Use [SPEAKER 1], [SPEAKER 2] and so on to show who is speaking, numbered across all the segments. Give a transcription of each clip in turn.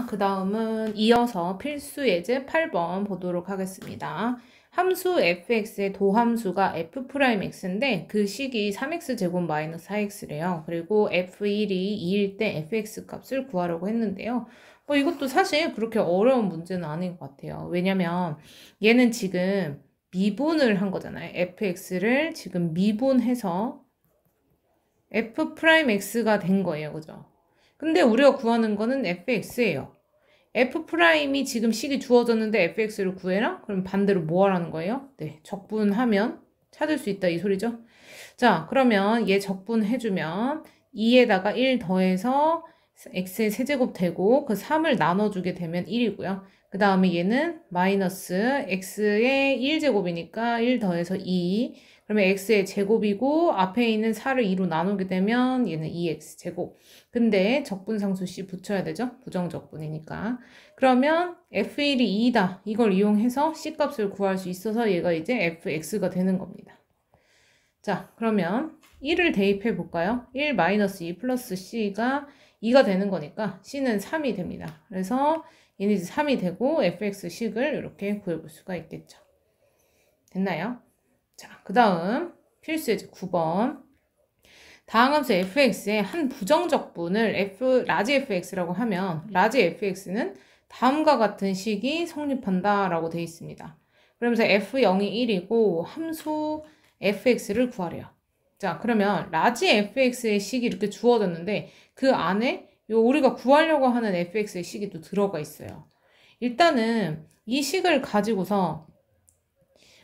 [SPEAKER 1] 그 다음은 이어서 필수 예제 8번 보도록 하겠습니다. 함수 fx의 도함수가 f'x인데 그 식이 3x제곱 마이너스 4x래요. 그리고 f1이 2일 때 fx 값을 구하려고 했는데요. 이것도 사실 그렇게 어려운 문제는 아닌 것 같아요. 왜냐면 얘는 지금 미분을 한 거잖아요. fx를 지금 미분해서 f'x가 된 거예요. 그죠? 근데 우리가 구하는 거는 fx예요. f'이 지금 식이 주어졌는데 fx를 구해라? 그럼 반대로 뭐 하라는 거예요? 네, 적분하면 찾을 수 있다 이 소리죠. 자, 그러면 얘 적분해주면 2에다가 1 더해서 x의 세제곱 되고 그 3을 나눠주게 되면 1이고요. 그 다음에 얘는 마이너스 x의 1제곱이니까 1 더해서 2. 그러면 x의 제곱이고 앞에 있는 4를 2로 나누게 되면 얘는 2x제곱. 근데 적분상수 C 붙여야 되죠? 부정적분이니까. 그러면 f1이 2다. 이걸 이용해서 C값을 구할 수 있어서 얘가 이제 fx가 되는 겁니다. 자, 그러면 1을 대입해 볼까요? 1 마이너스 2 플러스 C가 2가 되는 거니까 C는 3이 됩니다. 그래서 얘는 이제 3이 되고 fx식을 이렇게 구해볼 수가 있겠죠. 됐나요? 자, 그 다음 필수 예제 9번. 다음 함수 fx의 한 부정적분을 라지 fx라고 하면 라지 fx는 다음과 같은 식이 성립한다 라고 되어 있습니다. 그러면서 f0이 1이고 함수 fx를 구하래요. 자, 그러면 라지 fx의 식이 이렇게 주어졌는데 그 안에 우리가 구하려고 하는 fx의 식이 또 들어가 있어요. 일단은 이 식을 가지고서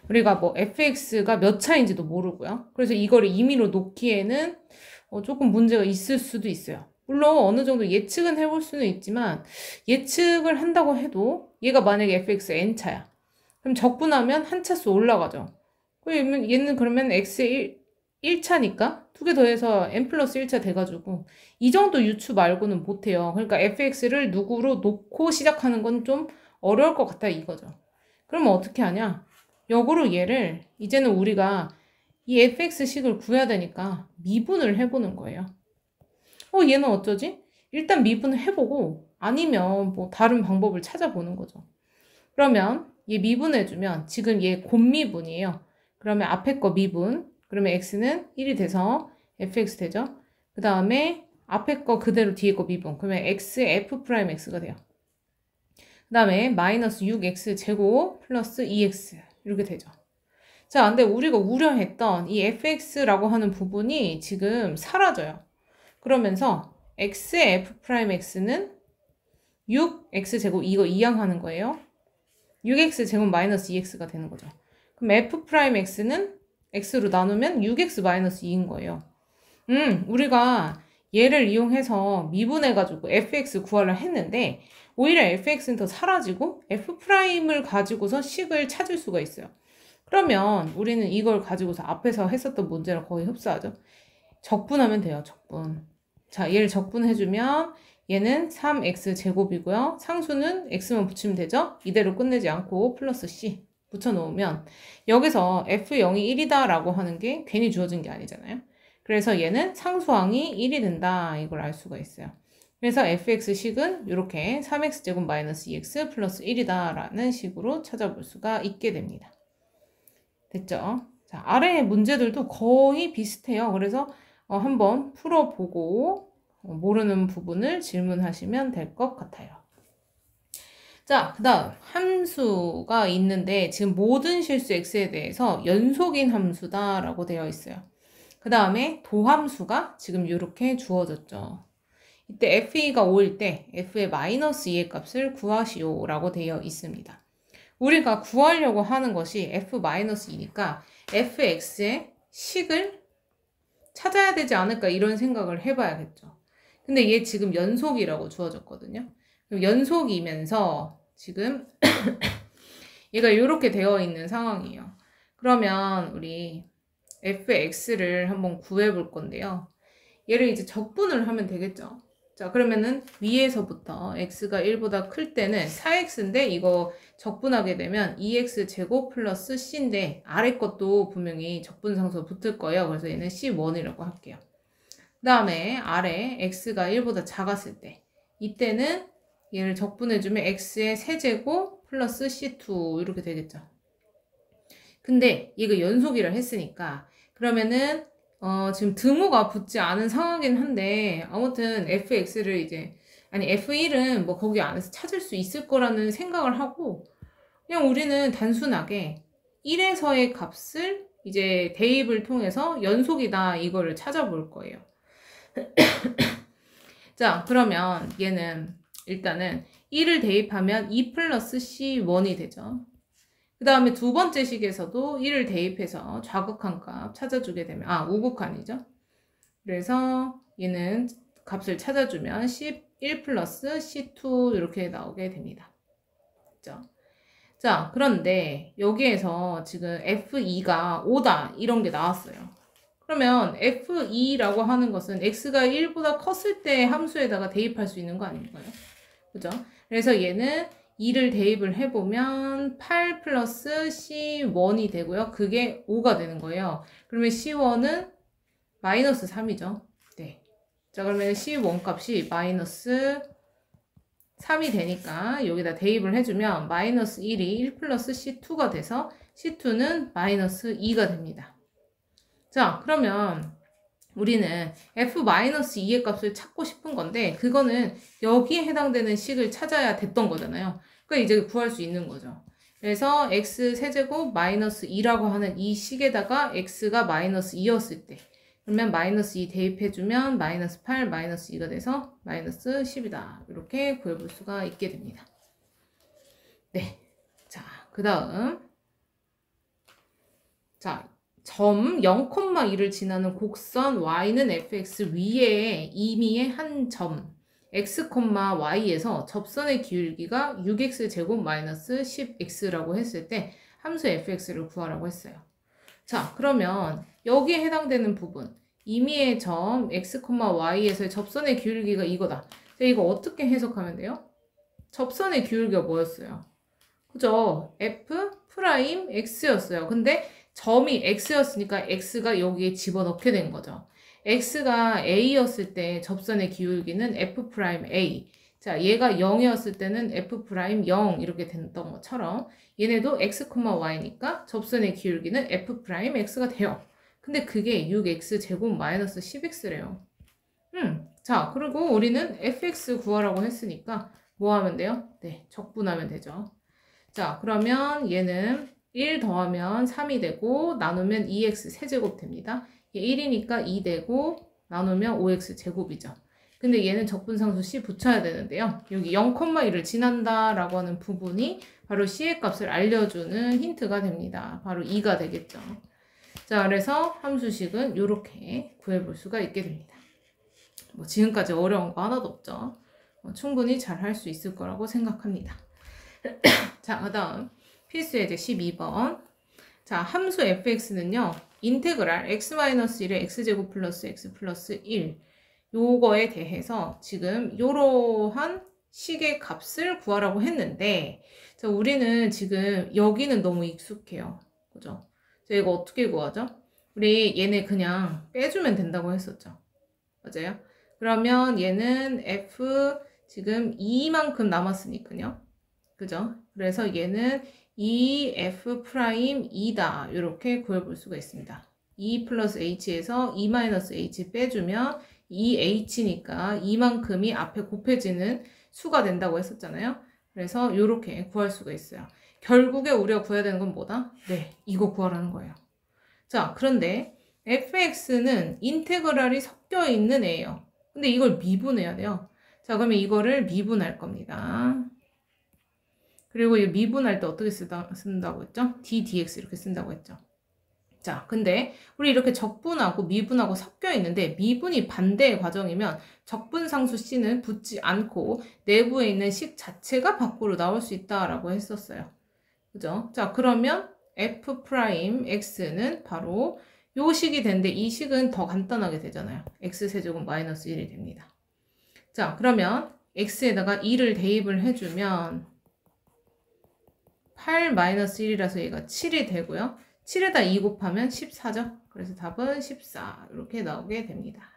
[SPEAKER 1] 우리가 뭐 fx가 몇 차인지도 모르고요. 그래서 이거를 임의로 놓기에는 조금 문제가 있을 수도 있어요. 물론 어느 정도 예측은 해볼 수는 있지만 예측을 한다고 해도 얘가 만약에 fx n차야. 그럼 적분하면 한 차수 올라가죠. 얘는 그러면 x의 1차니까 두 개 더해서 n 플러스 1차 돼가지고 이 정도 유추 말고는 못해요. 그러니까 fx를 누구로 놓고 시작하는 건 좀 어려울 것 같다 이거죠. 그러면 어떻게 하냐? 역으로 얘를 이제는 우리가 이 fx식을 구해야 되니까 미분을 해보는 거예요. 얘는 어쩌지? 일단 미분을 해보고 아니면 뭐 다른 방법을 찾아보는 거죠. 그러면 얘 미분해주면 지금 얘 곱미분이에요. 그러면 앞에 거 미분, 그러면 x는 1이 돼서 fx 되죠. 그 다음에 앞에 거 그대로 뒤에 거 미분, 그러면 x f'x가 돼요. 그 다음에 마이너스 6x 제곱 플러스 2x 이렇게 되죠. 자, 근데 우리가 우려했던 이 fx라고 하는 부분이 지금 사라져요. 그러면서 x의 f'x는 6x제곱 이거 이항하는 거예요. 6x제곱 마이너스 2x가 되는 거죠. 그럼 f'x는 x로 나누면 6x 마이너스 2인 거예요. 우리가 얘를 이용해서 미분해가지고 fx 구하려 했는데 오히려 fx는 더 사라지고 f'을 가지고서 식을 찾을 수가 있어요. 그러면 우리는 이걸 가지고서 앞에서 했었던 문제랑 거의 흡사하죠. 적분하면 돼요. 적분. 자, 얘를 적분해주면 얘는 3x제곱이고요. 상수는 x만 붙이면 되죠. 이대로 끝내지 않고 플러스 c 붙여놓으면 여기서 f0이 1이다 라고 하는 게 괜히 주어진 게 아니잖아요. 그래서 얘는 상수항이 1이 된다 이걸 알 수가 있어요. 그래서 fx식은 이렇게 3x제곱 마이너스 2x 플러스 1이다 라는 식으로 찾아볼 수가 있게 됩니다. 됐죠? 자, 아래의 문제들도 거의 비슷해요. 그래서 한번 풀어보고 모르는 부분을 질문하시면 될 것 같아요. 자, 그 다음 함수가 있는데 지금 모든 실수 x에 대해서 연속인 함수다 라고 되어 있어요. 그 다음에 도함수가 지금 이렇게 주어졌죠. 이때 f2가 5일 때 f의 마이너스 2의 값을 구하시오 라고 되어 있습니다. 우리가 구하려고 하는 것이 f-2니까 fx의 식을 찾아야 되지 않을까 이런 생각을 해봐야겠죠. 근데 얘 지금 연속이라고 주어졌거든요. 그럼 연속이면서 지금 얘가 이렇게 되어 있는 상황이에요. 그러면 우리 fx를 한번 구해볼 건데요. 얘를 이제 적분을 하면 되겠죠. 자, 그러면은 위에서부터 x가 1보다 클 때는 4x인데 이거 적분하게 되면 2x제곱 플러스 c인데 아래 것도 분명히 적분상수 붙을 거예요. 그래서 얘는 c1이라고 할게요. 그 다음에 아래 x가 1보다 작았을 때 이때는 얘를 적분해주면 x의 세제곱 플러스 c2 이렇게 되겠죠. 근데 얘가 연속이라 했으니까 그러면은 지금 등호가 붙지 않은 상황이긴 한데 아무튼 fx를 이제 아니 f1은 뭐 거기 안에서 찾을 수 있을 거라는 생각을 하고 그냥 우리는 단순하게 1에서의 값을 이제 대입을 통해서 연속이다 이거를 찾아볼 거예요. 자, 그러면 얘는 일단은 1을 대입하면 2 플러스 c1이 되죠. 그 다음에 두 번째 식에서도 1을 대입해서 좌극한 값 찾아주게 되면 우극한이죠. 그래서 얘는 값을 찾아주면 c1 플러스 c2 이렇게 나오게 됩니다. 그렇죠? 자, 그런데 여기에서 지금 f2가 5다 이런 게 나왔어요. 그러면 f2라고 하는 것은 x가 1보다 컸을 때 함수에다가 대입할 수 있는 거 아닌가요? 그죠? 그래서 얘는 2를 대입을 해보면 8 플러스 c1이 되고요. 그게 5가 되는 거예요. 그러면 c1은 마이너스 3이죠. 네. 자, 그러면 c1 값이 마이너스 3이 되니까 여기다 대입을 해주면 마이너스 1이 1 플러스 c2가 돼서 c2는 마이너스 2가 됩니다. 자, 그러면 우리는 f-2의 값을 찾고 싶은 건데 그거는 여기에 해당되는 식을 찾아야 됐던 거잖아요. 그러니까 이제 구할 수 있는 거죠. 그래서 x 세제곱 마이너스 2라고 하는 이 식에다가 x가 마이너스 2였을 때 그러면 마이너스 2 대입해주면 마이너스 8 마이너스 2가 돼서 마이너스 10이다. 이렇게 구해볼 수가 있게 됩니다. 네. 자, 그 다음 자, 점 0,2를 지나는 곡선 y는 fx 위에 임의의 한 점 x, y에서 접선의 기울기가 6x제곱 마이너스 10x라고 했을 때 함수 fx를 구하라고 했어요. 자, 그러면 여기에 해당되는 부분 임의의 점 x, y에서의 접선의 기울기가 이거다. 자, 이거 어떻게 해석하면 돼요? 접선의 기울기가 뭐였어요? 그죠? f 프라임 x였어요. 근데 점이 x였으니까 x가 여기에 집어넣게 된 거죠. x가 a였을 때 접선의 기울기는 f'(a). 자, 얘가 0이었을 때는 f'(0) 이렇게 됐던 것처럼 얘네도 x, y니까 접선의 기울기는 f'x가 돼요. 근데 그게 6x제곱 마이너스 10x래요. 자, 그리고 우리는 fx 구하라고 했으니까 뭐 하면 돼요? 네, 적분하면 되죠. 자, 그러면 얘는 1 더하면 3이 되고 나누면 2x 세제곱 됩니다. 얘 1이니까 2 되고 나누면 5x 제곱이죠. 근데 얘는 적분상수 c 붙여야 되는데요. 여기 0,1을 지난다 라고 하는 부분이 바로 c의 값을 알려주는 힌트가 됩니다. 바로 2가 되겠죠. 자, 그래서 함수식은 이렇게 구해볼 수가 있게 됩니다. 뭐 지금까지 어려운 거 하나도 없죠. 충분히 잘 할 수 있을 거라고 생각합니다. 자, 그 다음 필수 예제 12번. 자, 함수 fx는요. 인테그랄 x-1의 x제곱 플러스 x 플러스 1 요거에 대해서 지금 요러한 식의 값을 구하라고 했는데 자, 우리는 지금 여기는 너무 익숙해요. 그죠? 자, 이거 어떻게 구하죠? 우리 얘네 그냥 빼주면 된다고 했었죠. 맞아요? 그러면 얘는 f 지금 2만큼 남았으니까요. 그죠? 그래서 얘는 2f'2다. 이렇게 구해볼 수가 있습니다. 2 플러스 h에서 2 마이너스 h 빼주면 2h니까 이만큼이 앞에 곱해지는 수가 된다고 했었잖아요. 그래서 이렇게 구할 수가 있어요. 결국에 우리가 구해야 되는 건 뭐다? 네, 이거 구하라는 거예요. 자, 그런데 fx는 인테그랄이 섞여 있는 애예요. 근데 이걸 미분해야 돼요. 자, 그러면 이거를 미분할 겁니다. 그리고 이 미분할 때 어떻게 쓴다고 했죠? ddx 이렇게 쓴다고 했죠. 자, 근데 우리 이렇게 적분하고 미분하고 섞여 있는데 미분이 반대의 과정이면 적분상수 c는 붙지 않고 내부에 있는 식 자체가 밖으로 나올 수 있다라고 했었어요. 그죠? 자, 그러면 f'x는 바로 요 식이 되는데 이 식은 더 간단하게 되잖아요. x세제곱 마이너스 1이 됩니다. 자, 그러면 x에다가 2를 대입을 해주면 8 마이너스 1이라서 얘가 7이 되고요. 7에다 2 곱하면 14죠. 그래서 답은 14 이렇게 나오게 됩니다.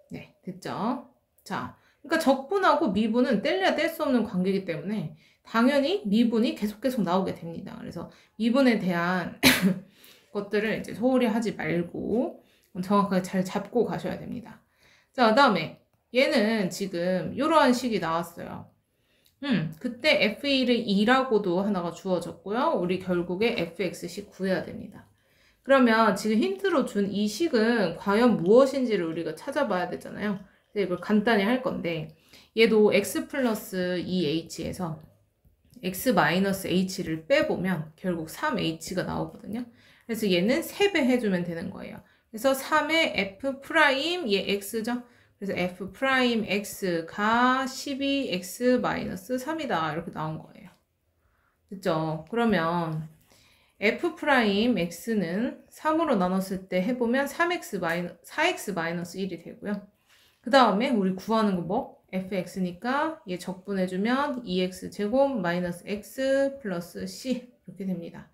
[SPEAKER 1] 네, 됐죠? 자, 그러니까 적분하고 미분은 뗄래야 뗄 수 없는 관계이기 때문에 당연히 미분이 계속 나오게 됩니다. 그래서 미분에 대한 것들을 이제 소홀히 하지 말고 정확하게 잘 잡고 가셔야 됩니다. 자, 그다음에 얘는 지금 이러한 식이 나왔어요. 그때 f1을 2라고도 하나가 주어졌고요. 우리 결국에 fx식 구해야 됩니다. 그러면 지금 힌트로 준 이 식은 과연 무엇인지를 우리가 찾아봐야 되잖아요. 그래서 이걸 간단히 할 건데 얘도 x 플러스 2h에서 x 마이너스 h를 빼보면 결국 3h가 나오거든요. 그래서 얘는 3배 해주면 되는 거예요. 그래서 3의 f 프라임 얘 x죠. 그래서 f 프라임 x가 12x 마이너스 3이다 이렇게 나온 거예요. 됐죠? 그러면 f 프라임 x는 3으로 나눴을 때 해보면 4x 마이너스 1이 되고요. 그 다음에 우리 구하는 거 뭐? fx니까 얘 적분해주면 2x 제곱 마이너스 x 플러스 c 이렇게 됩니다.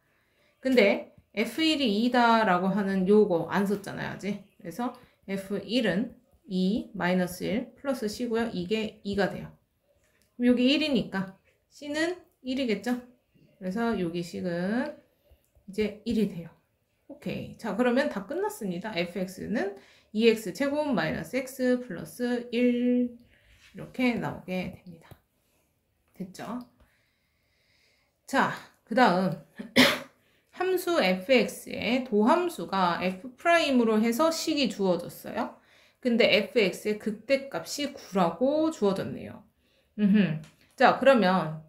[SPEAKER 1] 근데 f1이 2다 라고 하는 요거 안 썼잖아요 아직. 그래서 f1은 2 마이너스 1 플러스 c고요. 이게 2가 돼요. 여기 1이니까 c는 1이겠죠? 그래서 여기 식은 이제 1이 돼요. 오케이. 자, 그러면 다 끝났습니다. fx는 2x 제곱 마이너스 x 플러스 1 이렇게 나오게 됩니다. 됐죠? 자, 그 다음 함수 fx의 도함수가 f'으로 해서 식이 주어졌어요. 근데 fx의 극대값이 9라고 주어졌네요. 자, 그러면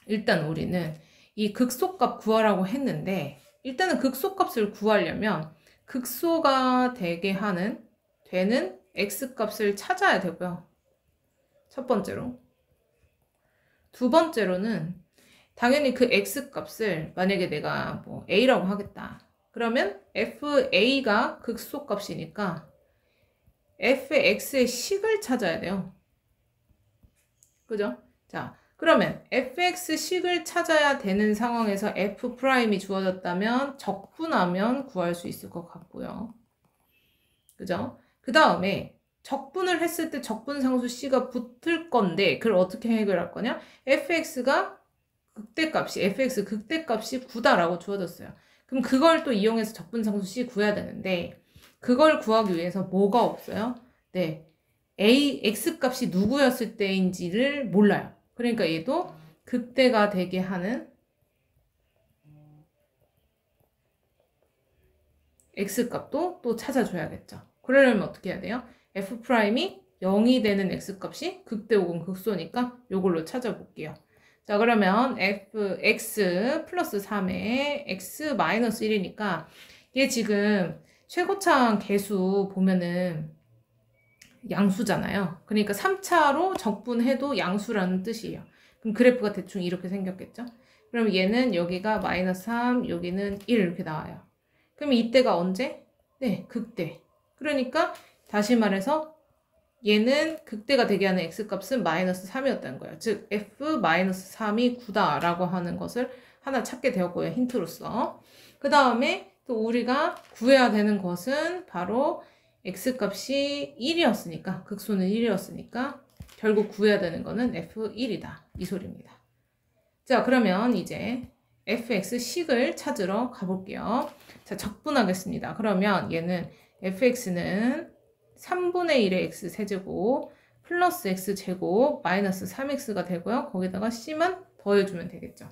[SPEAKER 1] 일단 우리는 이 극소값 구하라고 했는데 일단은 극소값을 구하려면 극소가 되는 x값을 찾아야 되고요. 첫 번째로. 두 번째로는 당연히 그 x값을 만약에 내가 뭐 a라고 하겠다. 그러면 fa가 극소값이니까 fx의 식을 찾아야 돼요. 그죠? 자, 그러면 fx식을 찾아야 되는 상황에서 f'이 주어졌다면 적분하면 구할 수 있을 것 같고요. 그죠? 그 다음에 적분을 했을 때 적분상수 c가 붙을 건데 그걸 어떻게 해결할 거냐? fx 극대값이 9다라고 주어졌어요. 그럼 그걸 또 이용해서 적분상수 c 구해야 되는데 그걸 구하기 위해서 뭐가 없어요? 네, x값이 누구였을 때인지를 몰라요. 그러니까 얘도 극대가 되게 하는 x값도 또 찾아줘야겠죠. 그러려면 어떻게 해야 돼요? f'이 0이 되는 x값이 극대 혹은 극소니까 이걸로 찾아볼게요. 자, 그러면 fx 플러스 3에 x 마이너스 1이니까 얘 지금 최고차항 계수 보면은 양수잖아요. 그러니까 3차로 적분해도 양수라는 뜻이에요. 그럼 그래프가 대충 이렇게 생겼겠죠? 그럼 얘는 여기가 마이너스 3, 여기는 1 이렇게 나와요. 그럼 이때가 언제? 네, 극대. 그러니까 다시 말해서 얘는 극대가 되게 하는 x값은 마이너스 3이었다는 거예요. 즉 f-3이 9다라고 하는 것을 하나 찾게 되었고요. 힌트로서. 그 다음에 또 우리가 구해야 되는 것은 바로 x값이 1이었으니까 극소는 1이었으니까 결국 구해야 되는 거는 f1이다. 이 소리입니다. 자, 그러면 이제 fx식을 찾으러 가볼게요. 자, 적분하겠습니다. 그러면 얘는 fx는 3분의 1의 x세제곱 플러스 x제곱 마이너스 3x가 되고요. 거기다가 c만 더해주면 되겠죠.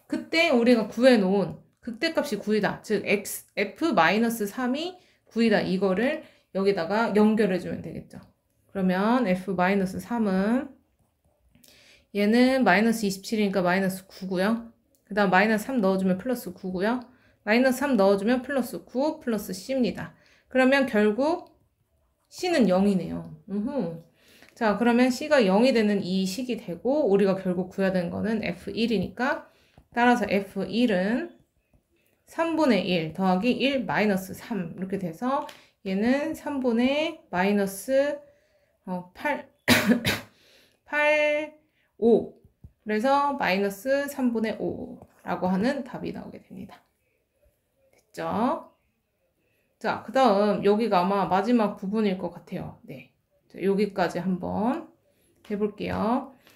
[SPEAKER 1] 그때 우리가 구해놓은 극대값이 9이다. 즉 f-3이 9이다. 이거를 여기다가 연결해주면 되겠죠. 그러면 f-3은 얘는 마이너스 27이니까 마이너스 9고요. 그 다음 마이너스 3 넣어주면 플러스 9고요. 마이너스 3 넣어주면 플러스 9 플러스 c입니다. 그러면 결국 c는 0이네요. 자, 그러면 c가 0이 되는 이 식이 되고 우리가 결국 구해야 되는 거는 f1이니까 따라서 f1은 3분의 1 더하기 1 마이너스 3 이렇게 돼서 얘는 3분의 마이너스 5 그래서 마이너스 3분의 5라고 하는 답이 나오게 됩니다. 됐죠? 자, 그 다음 여기가 아마 마지막 부분일 것 같아요. 네, 자, 여기까지 한번 해볼게요.